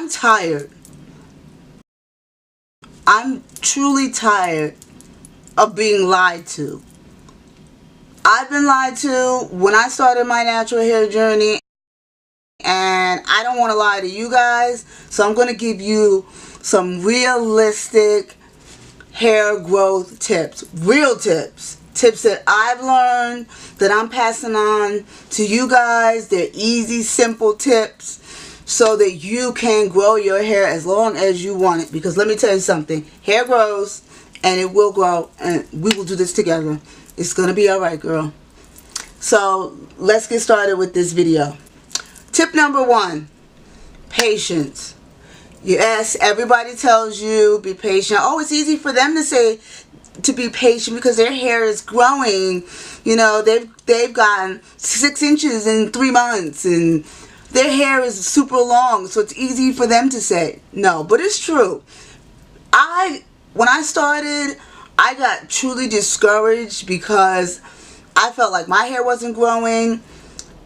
I'm tired. I'm truly tired of being lied to. I've been lied to when I started my natural hair journey, and I don't want to lie to you guys, so I'm going to give you some realistic hair growth tips. Real tips. Tips that I've learned, that I'm passing on to you guys. They're easy, simple tips so that you can grow your hair as long as you want it. Because let me tell you something, hair grows and it will grow, and we will do this together. It's going to be alright, girl. So let's get started with this video. Tip number 1, patience. Yes, everybody tells you be patient. Oh, it's easy for them to say to be patient because their hair is growing. You know, they've gotten 6 inches in 3 months and their hair is super long, so it's easy for them to say. No, but it's true. When I started, I got truly discouraged because I felt like my hair wasn't growing.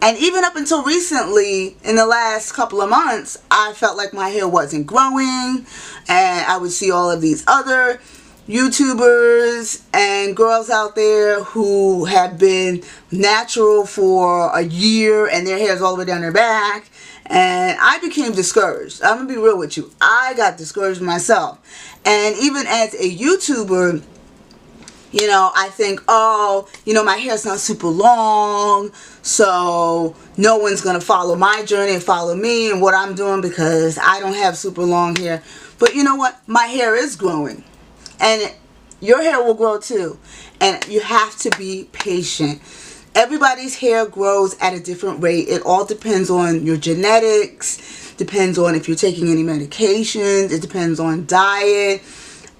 And even up until recently, in the last couple of months, I felt like my hair wasn't growing. And I would see all of these other YouTubers and girls out there who have been natural for a year and their hair is all the way down their back. And I became discouraged. I'm going to be real with you. I got discouraged myself. And even as a YouTuber, you know, I think, oh, you know, my hair's not super long, so no one's going to follow my journey and follow me and what I'm doing because I don't have super long hair. But you know what? My hair is growing. And your hair will grow too. And you have to be patient. Everybody's hair grows at a different rate. It all depends on your genetics, depends on if you're taking any medications, it depends on diet,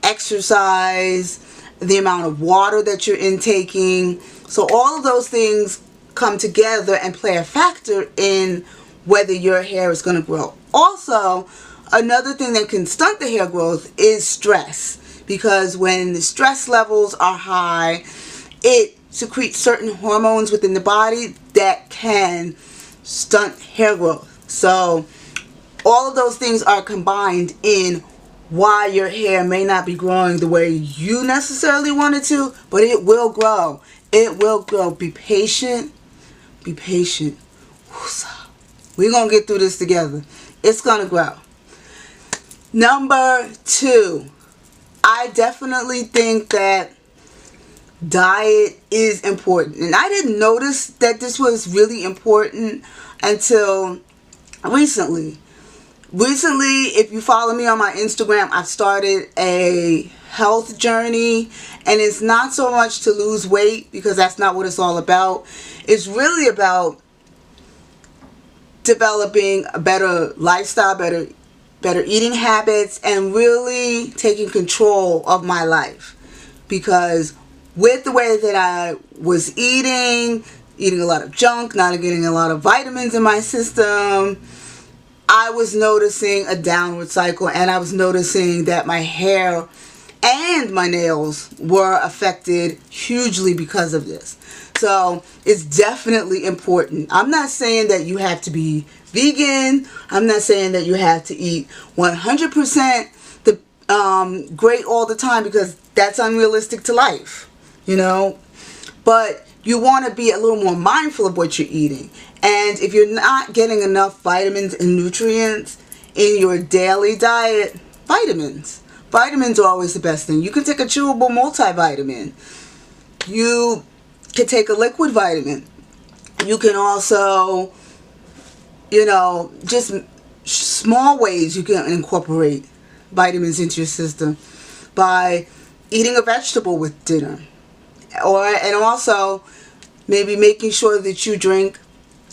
exercise, the amount of water that you're intaking. So all of those things come together and play a factor in whether your hair is going to grow. Also, another thing that can stunt the hair growth is stress. Because when the stress levels are high, it secretes certain hormones within the body that can stunt hair growth. So all of those things are combined in why your hair may not be growing the way you necessarily want it to, but it will grow. It will grow. Be patient. Be patient. We're going to get through this together. It's going to grow. Number 2, I definitely think that diet is important. And I didn't notice that this was really important until recently. Recently, if you follow me on my Instagram, I've started a health journey, and it's not so much to lose weight because that's not what it's all about. It's really about developing a better lifestyle, better eating habits, and really taking control of my life. Because with the way that I was eating a lot of junk, not getting a lot of vitamins in my system, I was noticing a downward cycle, and I was noticing that my hair and my nails were affected hugely because of this. So it's definitely important. I'm not saying that you have to be vegan. I'm not saying that you have to eat 100% great all the time, because that's unrealistic to life, you know. But you want to be a little more mindful of what you're eating. And if you're not getting enough vitamins and nutrients in your daily diet, vitamins are always the best thing. You can take a chewable multivitamin. You can take a liquid vitamin. You can also, you know, just small ways you can incorporate vitamins into your system by eating a vegetable with dinner. And also maybe making sure that you drink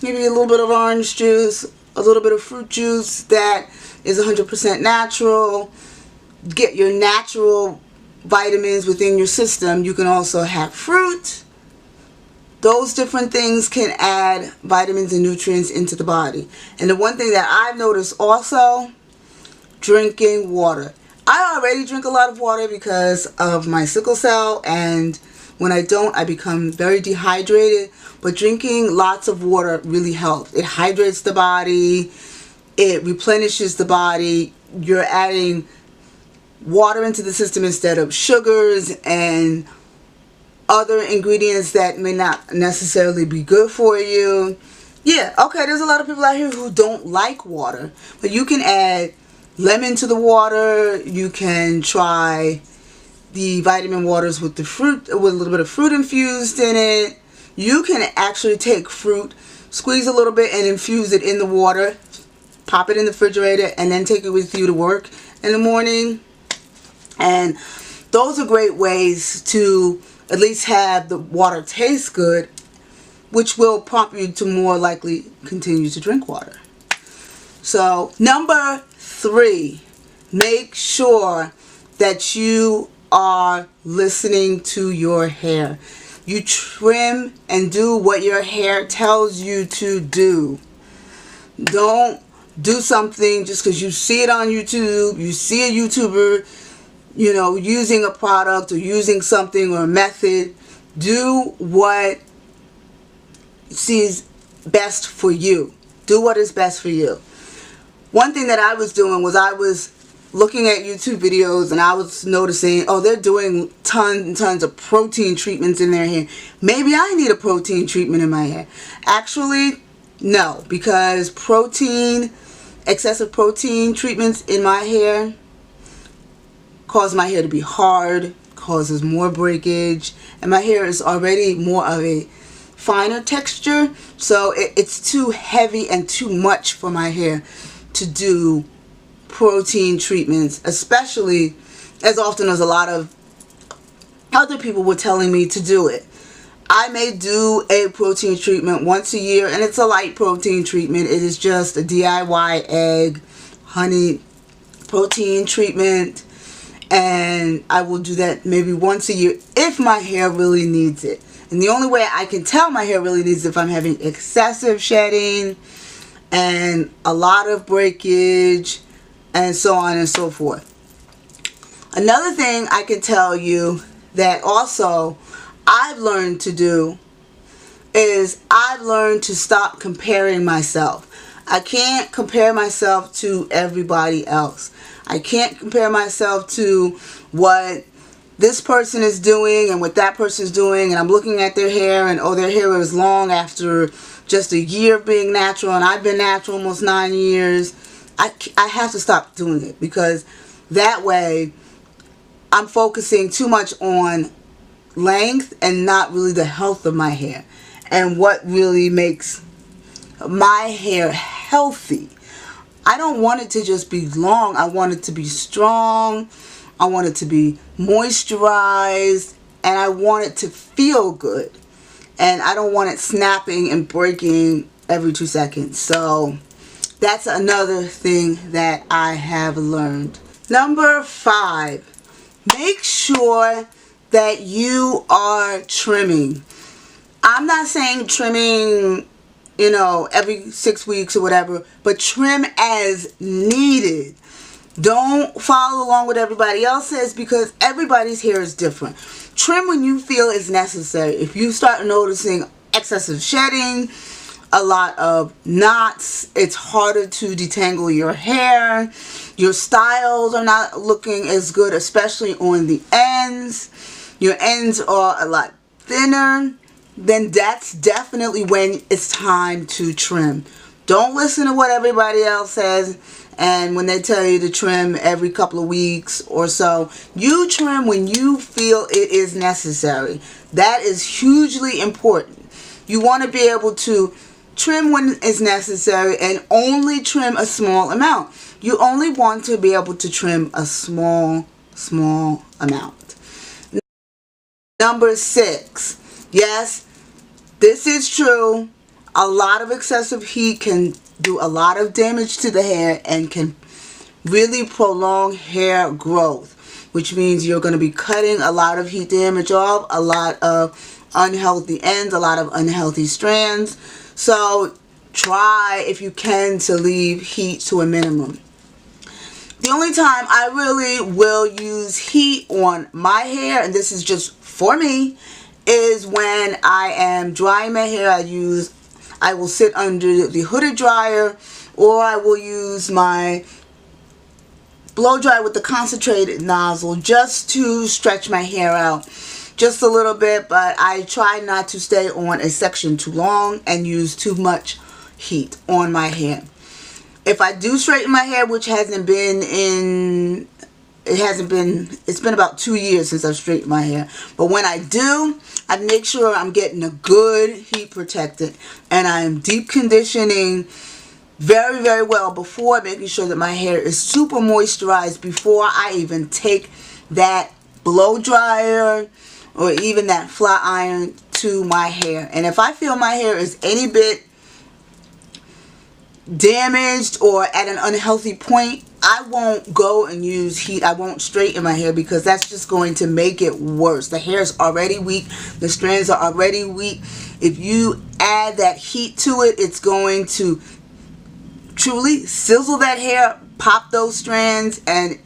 maybe a little bit of orange juice, a little bit of fruit juice that is 100% natural. Get your natural vitamins within your system. You can also have fruit. Those different things can add vitamins and nutrients into the body. And the one thing that I've noticed also, drinking water. I already drink a lot of water because of my sickle cell, and when I don't, I become very dehydrated. But drinking lots of water really helps. It hydrates the body. It replenishes the body. You're adding water into the system instead of sugars and other ingredients that may not necessarily be good for you. Yeah, okay, there's a lot of people out here who don't like water, but you can add lemon to the water. You can try the vitamin waters with the fruit, with a little bit of fruit infused in it. You can actually take fruit, squeeze a little bit and infuse it in the water, pop it in the refrigerator, and then take it with you to work in the morning. And those are great ways to at least have the water taste good, which will prompt you to more likely continue to drink water. So number 3, make sure that you are listening to your hair. You trim and do what your hair tells you to do. Don't do something just because you see it on YouTube, you see a YouTuber, you know, using a product or using something or a method. Do what seems best for you. Do what is best for you. One thing that I was doing was I was looking at YouTube videos and I was noticing, oh, they're doing tons and tons of protein treatments in their hair. Maybe I need a protein treatment in my hair. Actually, no, because excessive protein treatments in my hair cause my hair to be hard, causes more breakage, and my hair is already more of a finer texture, so it's too heavy and too much for my hair to do protein treatments, especially as often as a lot of other people were telling me to do it. I may do a protein treatment once a year, and it's a light protein treatment. It is just a DIY egg, honey protein treatment, and I will do that maybe once a year if my hair really needs it. And the only way I can tell my hair really needs it if I'm having excessive shedding and a lot of breakage and so on and so forth. Another thing I can tell you that also I've learned to do is I've learned to stop comparing myself. I can't compare myself to everybody else. I can't compare myself to what this person is doing and what that person is doing, and I'm looking at their hair and, oh, their hair is long after just a year of being natural, and I've been natural almost 9 years. I have to stop doing it, because that way I'm focusing too much on length and not really the health of my hair and what really makes my hair healthy. I don't want it to just be long. I want it to be strong. I want it to be moisturized, and I want it to feel good. And I don't want it snapping and breaking every 2 seconds. So that's another thing that I have learned. Number 5, make sure that you are trimming. I'm not saying trimming, you know, every 6 weeks or whatever, but trim as needed. Don't follow along what everybody else says, because everybody's hair is different. Trim when you feel is necessary. If you start noticing excessive shedding, a lot of knots, it's harder to detangle your hair, your styles are not looking as good, especially on the ends, your ends are a lot thinner, then that's definitely when it's time to trim. Don't listen to what everybody else says, and when they tell you to trim every couple of weeks or so, you trim when you feel it is necessary. That is hugely important. You want to be able to trim when it's necessary and only trim a small amount. You only want to be able to trim a small amount. Number 6, yes, this is true. A lot of excessive heat can do a lot of damage to the hair and can really prolong hair growth, which means you're going to be cutting a lot of heat damage off, a lot of unhealthy ends, a lot of unhealthy strands. So try, if you can, to leave heat to a minimum. The only time I really will use heat on my hair, and this is just for me, is when I am drying my hair. I will sit under the hooded dryer, or I will use my blow dry with the concentrated nozzle just to stretch my hair out just a little bit, but I try not to stay on a section too long and use too much heat on my hair. If I do straighten my hair, which hasn't been in, it's been about 2 years since I've straightened my hair, but when I do, I make sure I'm getting a good heat protectant, and I am deep conditioning very, very well before, making sure that my hair is super moisturized before I even take that blow dryer or even that flat iron to my hair. And if I feel my hair is any bit damaged or at an unhealthy point, I won't go and use heat. I won't straighten my hair, because that's just going to make it worse. The hair is already weak. The strands are already weak. If you add that heat to it, it's going to truly sizzle that hair, pop those strands, and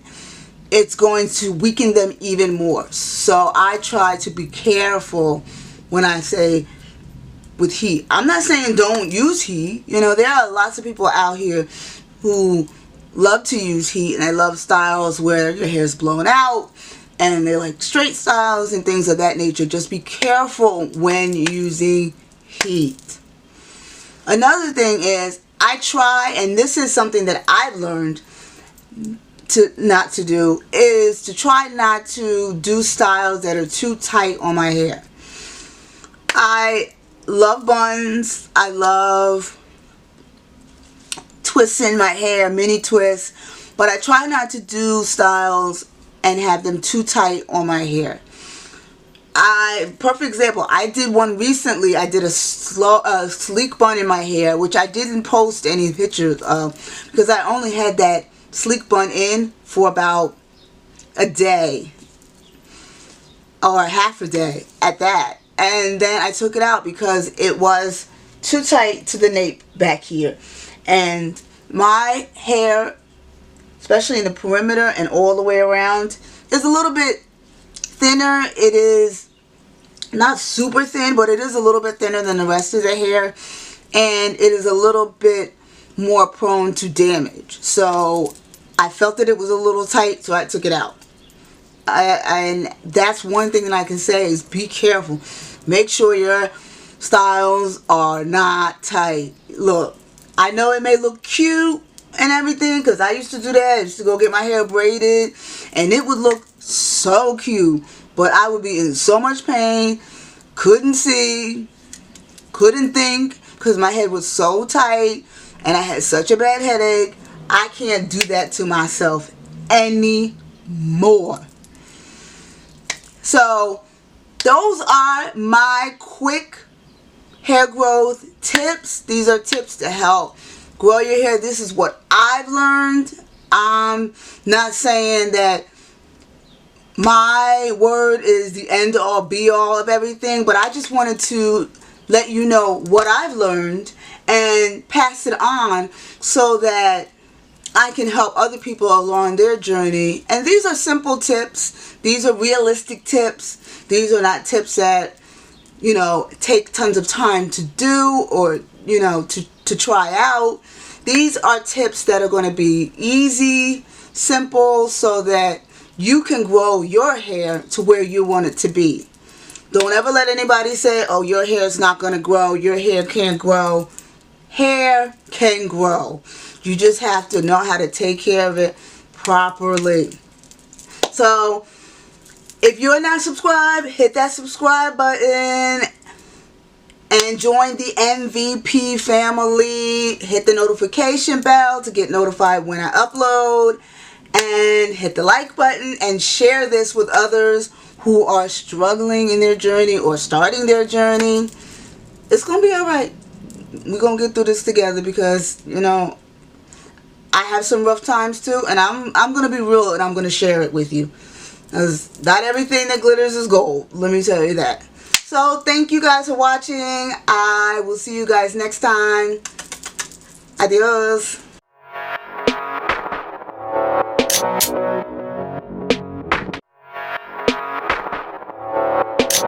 it's going to weaken them even more. So I try to be careful when I say with heat. I'm not saying don't use heat. You know, there are lots of people out here who love to use heat, and they love styles where your hair is blown out, and they like straight styles and things of that nature. Just be careful when using heat. Another thing is, I try, and this is something that I've learned not to do, is to try not to do styles that are too tight on my hair. I love buns. I love twisting my hair, mini twists, but I try not to do styles and have them too tight on my hair. Perfect example, I did one recently. I did a sleek bun in my hair, which I didn't post any pictures of because I only had that sleek bun in for about a day or half a day at that, and then I took it out because it was too tight to the nape back here, and my hair, especially in the perimeter and all the way around, is a little bit thinner. It is not super thin, but it is a little bit thinner than the rest of the hair, and it is a little bit more prone to damage. So I felt that it was a little tight, so I took it out. And that's one thing that I can say is be careful. Make sure your styles are not tight. Look, I know it may look cute and everything, because I used to do that. I used to go get my hair braided, and it would look so cute, but I would be in so much pain, couldn't see, couldn't think, because my head was so tight, and I had such a bad headache. I can't do that to myself anymore. So those are my quick hair growth tips. These are tips to help grow your hair. This is what I've learned. I'm not saying that my word is the end all be all of everything, but I just wanted to let you know what I've learned and pass it on so that I can help other people along their journey. And these are simple tips. These are realistic tips. These are not tips that, you know, take tons of time to do or, you know, to try out. These are tips that are going to be easy, simple, so that you can grow your hair to where you want it to be. Don't ever let anybody say, oh, your hair is not going to grow. Your hair can't grow. Hair can grow. You just have to know how to take care of it properly. So if you're not subscribed, hit that subscribe button and join the MVP family. Hit the notification bell to get notified when I upload, and hit the like button and share this with others who are struggling in their journey or starting their journey. It's gonna be alright. We're gonna get through this together, because, you know, I have some rough times too, and I'm gonna be real, and I'm gonna share it with you, because not everything that glitters is gold, let me tell you that. So thank you guys for watching. I will see you guys next time. Adios.